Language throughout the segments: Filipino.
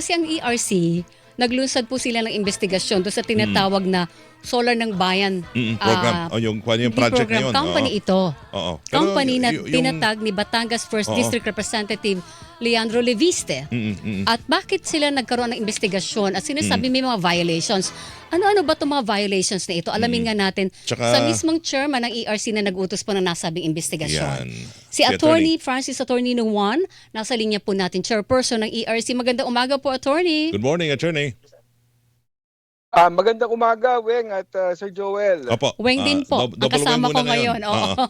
Kasi ang ERC, naglunsad po sila ng investigasyon doon sa tinatawag na Solar ng Bayan. Program. O yung Hindi project na program, yun. company ito. Oo. Pero Company na yung tinatag ni Batangas 1st Oo. District Representative Leandro Leviste. At bakit sila nagkaroon ng investigasyon at sinasabi may mga violations? Ano-ano ba itong mga violations na ito? Alamin nga natin Tsaka- sa mismong chairman ng ERC na nag-utos po ng nasabing investigasyon. Yan. Si Attorney Francis Attorney Juan, nasa linya po natin, chairperson ng ERC. Magandang umaga po, Attorney. Good morning, attorney. Magandang umaga, Weng at Sir Joel. Opo. Weng din po, ang double kasama weng ko muna ngayon. Oo.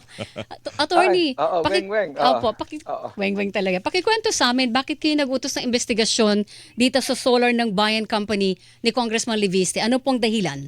Attorney, Ay, oo, Weng. Opo, Oo. Weng talaga. Pakikwento sa amin, bakit kayo nag-utos ng investigasyon dito sa Solar ng Bayan Company ni Congressman Leviste? Ano pong dahilan?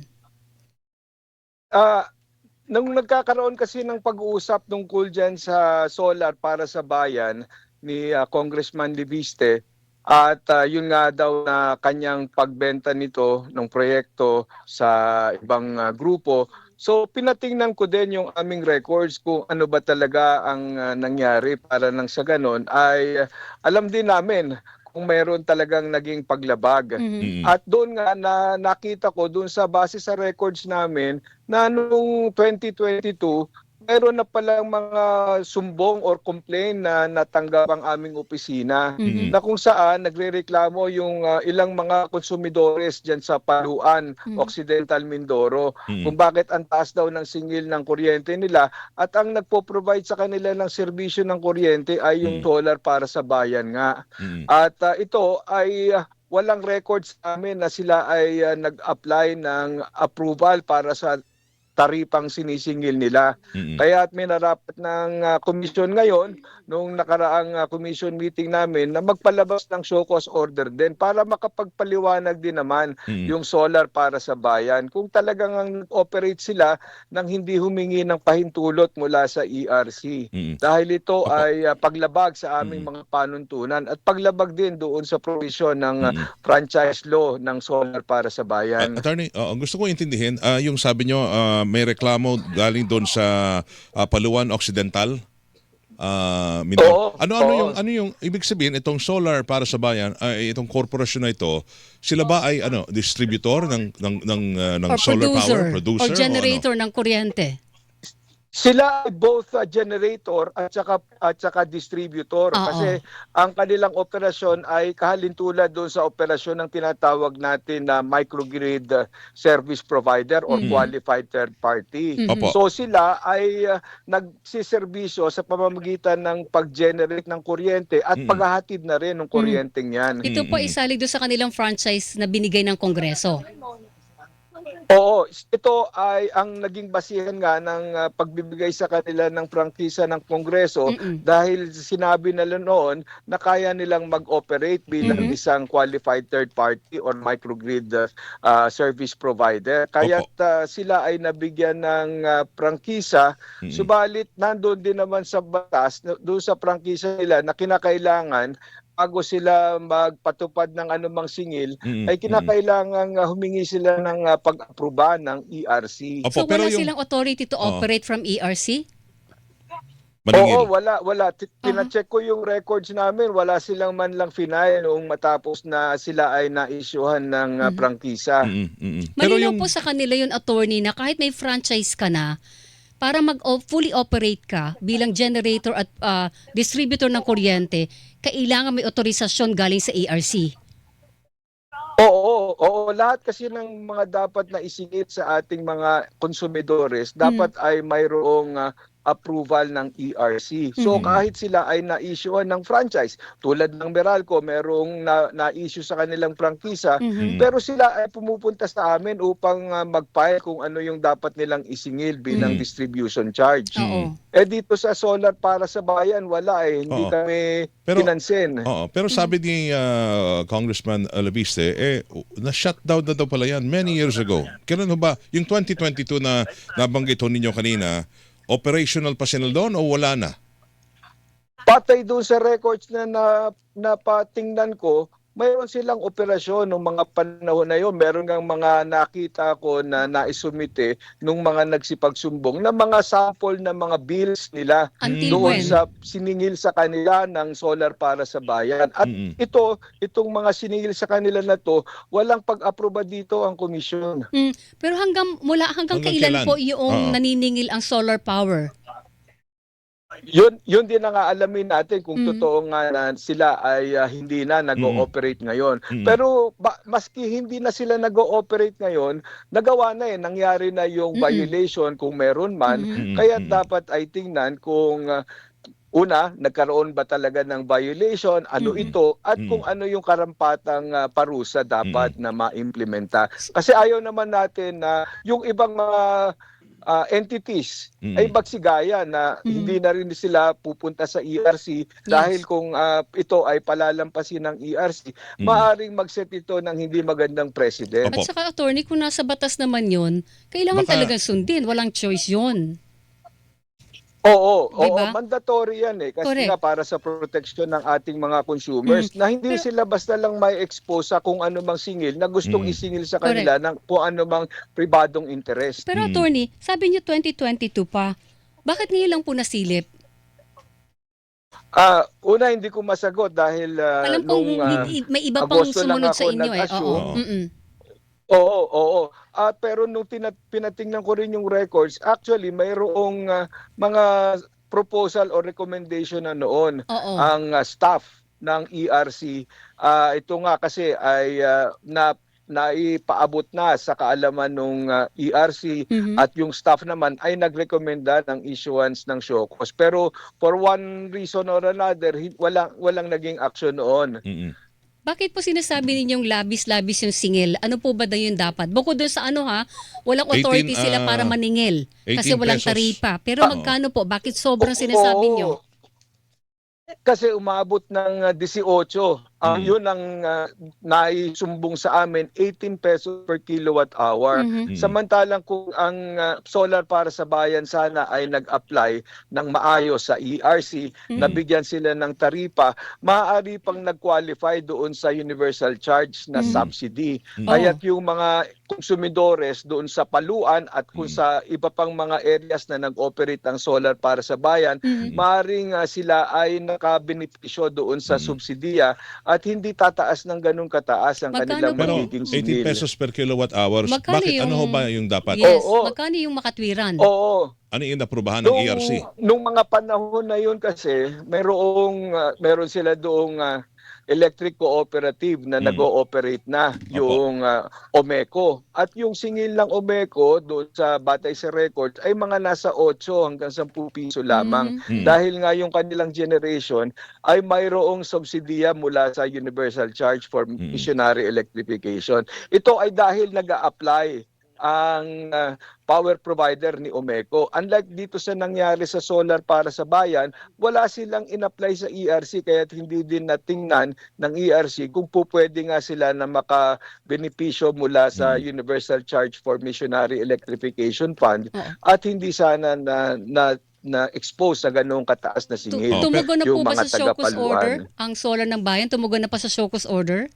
Nung nagkakaroon kasi ng pag-uusap tungkol dyan sa solar para sa bayan ni Congressman Leviste, at yun nga daw na kanyang pagbenta nito ng proyekto sa ibang grupo. So pinatingnan ko din yung aming records kung ano ba talaga ang nangyari para nang sa ganon ay alam din namin kung meron talagang naging paglabag. At doon nga na nakita ko doon sa base sa records namin na noong 2022 meron na palang mga sumbong or complaint na natanggap ang aming opisina na kung saan nagrereklamo yung ilang mga konsumidores dyan sa Paluan, Occidental Mindoro, kung bakit ang taas daw ng singil ng kuryente nila at ang nagpo-provide sa kanila ng serbisyo ng kuryente ay yung solar para sa bayan nga. At ito ay walang records sa amin na sila ay nag-apply ng approval para sa taripang sinisingil nila. Kaya at may narapat ng komisyon ngayon, nung nakaraang commission meeting namin, na magpalabas ng show cause order din para makapagpaliwanag din naman yung solar para sa bayan. Kung talagang operate sila nang hindi humingi ng pahintulot mula sa ERC. Dahil ito ay paglabag sa aming mga panuntunan at paglabag din doon sa provision ng franchise law ng solar para sa bayan. Attorney, gusto ko intindihin, yung sabi nyo, may reklamo galing doon sa Paluan Occidental. Oo, Ano yung ibig sabihin itong solar para sa bayan, itong korporasyon na ito, sila ba ay distributor ng Or solar power, or producer generator ng kuryente? Sila ay both generator at saka distributor Oo. kasi ang kanilang operasyon ay kahalintulad doon sa operasyon ng tinatawag natin na microgrid service provider or qualified third party. Opo. So sila ay nagsiservisyo sa pamamagitan ng pag-generate ng kuryente at paghahatid na rin ng kuryenteng yan. Ito po isalig doon sa kanilang franchise na binigay ng Kongreso. Oo, ito ay ang naging basihan nga ng pagbibigay sa kanila ng prangkisa ng Kongreso dahil sinabi nila noon na kaya nilang mag-operate bilang isang qualified third party or microgrid service provider. Kaya sila ay nabigyan ng prangkisa, subalit nandoon din naman sa batas, doon sa prangkisa nila na kinakailangan bago sila magpatupad ng anumang singil, ay kinakailangan humingi sila ng pag-aproba ng ERC. Opo, So pero wala silang authority to operate from ERC? maningil. Oo, wala. Pinacheck ko yung records namin, wala silang man lang final noong matapos na sila ay na-issuehan ng prangkisa. Pero Malinaw po sa kanila yung attorney na kahit may franchise ka na, para fully operate ka bilang generator at distributor ng kuryente, kailangan may otorisasyon galing sa ERC. Oo, lahat kasi ng mga dapat na isingit sa ating mga konsumidores, dapat ay mayroong approval ng ERC. So kahit sila ay na-issuean ng franchise, tulad ng Meralco, merong na-issue sa kanilang prangkisa, pero sila ay pumupunta sa amin upang mag-file kung ano yung dapat nilang isingil bilang distribution charge. Oo. Dito sa solar para sa bayan, wala hindi kami pinansin. Pero sabi ni Congressman Leviste, na-shutdown na daw pala yan many years ago. Kailan ho ba? Yung 2022 na nabanggit ho ninyo kanina, operational pa sila doon o wala na? Patay doon sa records na napatingnan ko, mayroon silang operasyon nung mga panahon na yun. Meron ngang mga nakita ko na naisumite nung mga nagsipagsumbong na mga sample na mga bills nila Until doon when? sa siningil sa kanila ng Solar para sa Bayan. At itong mga siningil sa kanila na to, walang pag-aproba dito ang komisyon. Pero hanggang Hanggang kailan kailan? po yung Oo. naniningil ang solar power? Yun din ang aalamin natin kung Mm. totoo nga na sila ay hindi na nag-ooperate ngayon. Mm. Pero maski hindi na sila nag-ooperate ngayon, nagawa na nangyari na yung violation kung meron man. Kaya dapat ay tingnan kung una, nagkaroon ba talaga ng violation, ano ito, at kung ano yung karampatang parusa dapat na maimplementa. Kasi ayaw naman natin na yung ibang mga entities ay magsigaya na hindi na rin sila pupunta sa ERC dahil kung ito ay palalampasin ng ERC, maaaring mag-set ito ng hindi magandang precedent. Opo. At saka attorney, kung nasa batas naman yun, kailangan Baka- talagang sundin. Walang choice yun. Oo, Diba? mandatory yan Kasi Correct. nga para sa protection ng ating mga consumers na hindi sila basta lang may expose sa kung ano mang singil na gustong isingil sa kanila ng kung ano mang pribadong interest. Pero attorney, sabi niyo 2022 pa. Bakit ngayon lang po nasilip? Una, hindi ko masagot dahil Alam kong nung may iba pang Agosto lang sumunod ako sa inyo eh. Oo. nag-assume. Mm-mm. Oo. Pero nung pinatingnan ko rin yung records, actually mayroong mga proposal or recommendation na noon Oo. ang staff ng ERC. Ito nga kasi ay naipaabot na sa kaalaman ng ERC at yung staff naman ay nagrekomenda ng issuance ng show cause. Pero for one reason or another, walang naging action noon. Bakit po sinasabi ninyong labis-labis yung singil? Ano po ba na yun dapat? Bukod doon sa walang 18, authority sila para maningil 18 kasi walang pesos. taripa. Pero magkano po? Bakit sobrang sinasabi niyo? Kasi umabot ng 18. Yun ang naisumbong sa amin, 18 pesos per kilowatt hour. Samantalang kung ang solar para sa bayan sana ay nag-apply ng maayos sa ERC, nabigyan sila ng taripa, maaari pang nag-qualify doon sa universal charge na subsidy. Kaya't yung mga konsumidores doon sa Paluan at kung sa iba pang mga areas na nag-operate ang solar para sa bayan, maaring sila ay nakabenepisyo doon sa subsidiya at hindi tataas ng ganung kataas ang Magkano kanilang po? Pero magiging 18 singil. pesos per kilowatt hours, Magkano bakit ano ho yung- ba yung dapat? Yes. Oo. Magkano yung makatwiran? Oo. Ano yung naprubahan ng ERC? Nung mga panahon na yun kasi, meron sila doong electric cooperative na nag-ooperate na, yung OMECO. At yung singil ng OMECO doon sa batay sa records ay mga nasa 8 hanggang 10 piso lamang. Dahil nga yung kanilang generation ay mayroong subsidiya mula sa universal charge for missionary electrification. Ito ay dahil nag-a-apply ang power provider ni OMECO. Unlike dito sa nangyari sa solar para sa bayan, wala silang in-apply sa ERC kaya hindi din natingnan ng ERC kung pwede nga sila na makabenepisyo mula sa Universal Charge for Missionary Electrification Fund at hindi sana na-expose sa ganung kataas na singil. Tumugon na po yung ba mga sa show cause order? taga-Paluan. Ang solar ng bayan, tumugon na pa sa show cause order?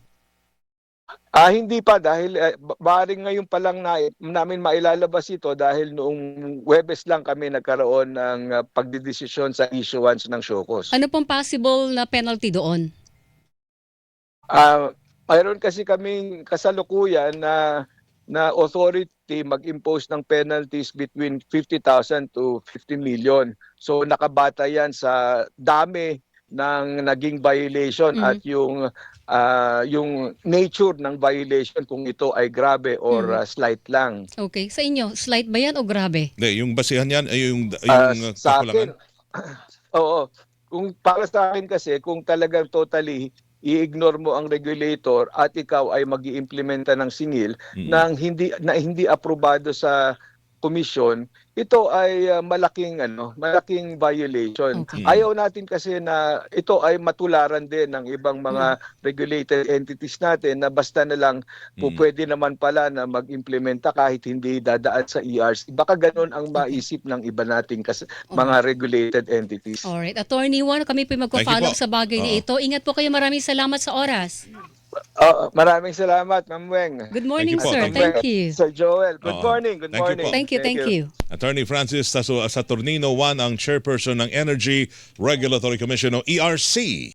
Hindi pa dahil maaaring ngayon pa lang namin mailalabas ito dahil noong Huwebes lang kami nagkaroon ng pagdidesisyon sa issuance ng SHOCOS. Ano pong possible na penalty doon? Mayroon kasi kaming kasalukuyan na authority mag-impose ng penalties between 50,000 to 50 million. So nakabata yan sa dami ng naging violation at yung nature ng violation kung ito ay grabe or slight lang. Okay. Sa inyo, slight ba yan o grabe? Hindi, yung basihan yan ay yung Sa kakulangan. akin, oo. Kung para sa akin kasi, kung talagang totally i-ignore mo ang regulator at ikaw ay mag-iimplementa ng singil na hindi aprobado sa komisyon, ito ay malaking violation. Okay. Ayaw natin kasi na ito ay matularan din ng ibang mga regulated entities natin na basta na lang pwede naman pala na mag-implementa kahit hindi dadaan sa ERC. Baka ganun ang maisip ng iba nating mga regulated entities. Alright. Attorney Juan, kami po Thank you magpa-follow po. sa bagay na ito. Ingat po kayo. Maraming salamat sa oras. Maraming salamat, Ma'am Weng. Good morning, Thank you po. sir. Thank you. Thank you. Sir Joel, good Oo. morning. Good Thank you morning. po. Thank you. Attorney Francis Saturnino 1 ang chairperson ng Energy Regulatory Commission o ERC.